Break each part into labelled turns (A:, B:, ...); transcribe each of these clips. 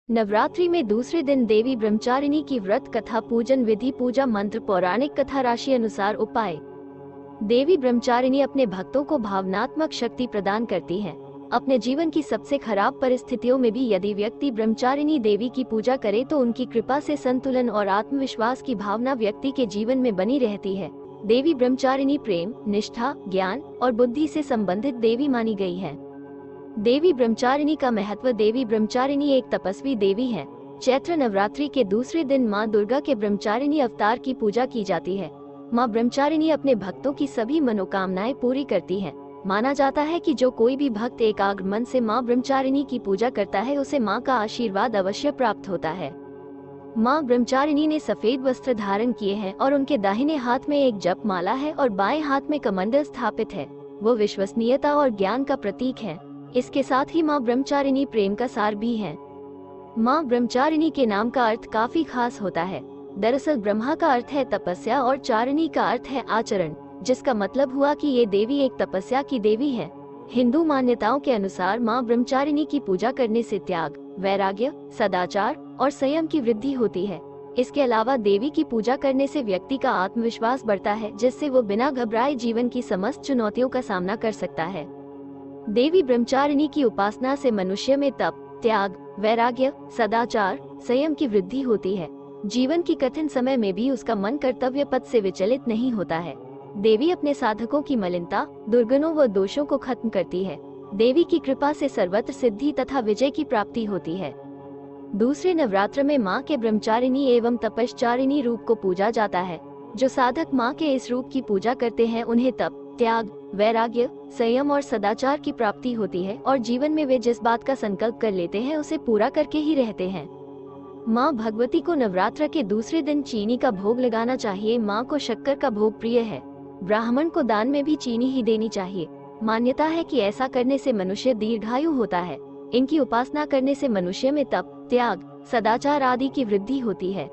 A: नवरात्रि में दूसरे दिन देवी ब्रह्मचारिणी की व्रत कथा पूजन विधि पूजा मंत्र पौराणिक कथा राशि अनुसार उपाय। देवी ब्रह्मचारिणी अपने भक्तों को भावनात्मक शक्ति प्रदान करती हैं। अपने जीवन की सबसे खराब परिस्थितियों में भी यदि व्यक्ति ब्रह्मचारिणी देवी की पूजा करे तो उनकी कृपा से संतुलन और आत्मविश्वास की भावना व्यक्ति के जीवन में बनी रहती है। देवी ब्रह्मचारिणी प्रेम, निष्ठा, ज्ञान और बुद्धि से संबंधित देवी मानी गई है। देवी ब्रह्मचारिणी का महत्व। देवी ब्रह्मचारिणी एक तपस्वी देवी है। चैत्र नवरात्रि के दूसरे दिन माँ दुर्गा के ब्रह्मचारिणी अवतार की पूजा की जाती है। माँ ब्रह्मचारिणी अपने भक्तों की सभी मनोकामनाएं पूरी करती है। माना जाता है कि जो कोई भी भक्त एकाग्र मन से माँ ब्रह्मचारिणी की पूजा करता है उसे माँ का आशीर्वाद अवश्य प्राप्त होता है। माँ ब्रह्मचारिणी ने सफेद वस्त्र धारण किए हैं और उनके दाहिने हाथ में एक जप माला है और बाएं हाथ में कमंडल स्थापित है। वो विश्वसनीयता और ज्ञान का प्रतीक है। इसके साथ ही माँ ब्रह्मचारिणी प्रेम का सार भी है। माँ ब्रह्मचारिणी के नाम का अर्थ काफी खास होता है। दरअसल ब्रह्मा का अर्थ है तपस्या और चारिणी का अर्थ है आचरण, जिसका मतलब हुआ कि ये देवी एक तपस्या की देवी है। हिंदू मान्यताओं के अनुसार माँ ब्रह्मचारिणी की पूजा करने से त्याग, वैराग्य, सदाचार और संयम की वृद्धि होती है। इसके अलावा देवी की पूजा करने से व्यक्ति का आत्मविश्वास बढ़ता है, जिससे वो बिना घबराए जीवन की समस्त चुनौतियों का सामना कर सकता है। देवी ब्रह्मचारिणी की उपासना से मनुष्य में तप, त्याग, वैराग्य, सदाचार, संयम की वृद्धि होती है। जीवन की कठिन समय में भी उसका मन कर्तव्य पथ से विचलित नहीं होता है। देवी अपने साधकों की मलिनता, दुर्गुणों व दोषों को खत्म करती है। देवी की कृपा से सर्वत्र सिद्धि तथा विजय की प्राप्ति होती है। दूसरे नवरात्र में माँ के ब्रह्मचारिणी एवं तपश्चारिणी रूप को पूजा जाता है। जो साधक माँ के इस रूप की पूजा करते हैं उन्हें तप, त्याग, वैराग्य, संयम और सदाचार की प्राप्ति होती है और जीवन में वे जिस बात का संकल्प कर लेते हैं उसे पूरा करके ही रहते हैं। माँ भगवती को नवरात्र के दूसरे दिन चीनी का भोग लगाना चाहिए। माँ को शक्कर का भोग प्रिय है। ब्राह्मण को दान में भी चीनी ही देनी चाहिए। मान्यता है कि ऐसा करने से मनुष्य दीर्घायु होता है। इनकी उपासना करने से मनुष्य में तप, त्याग, सदाचार आदि की वृद्धि होती है।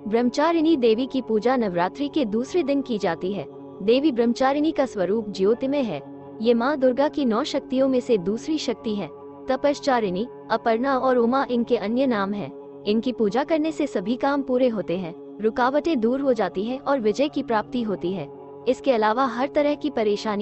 A: ब्रह्मचारिणी देवी की पूजा नवरात्रि के दूसरे दिन की जाती है। देवी ब्रह्मचारिणी का स्वरूप ज्योतिमय है। ये माँ दुर्गा की 9 शक्तियों में से दूसरी शक्ति है। तपश्चारिणी, अपर्णा और उमा इनके अन्य नाम हैं। इनकी पूजा करने से सभी काम पूरे होते हैं, रुकावटें दूर हो जाती हैं और विजय की प्राप्ति होती है। इसके अलावा हर तरह की परेशानी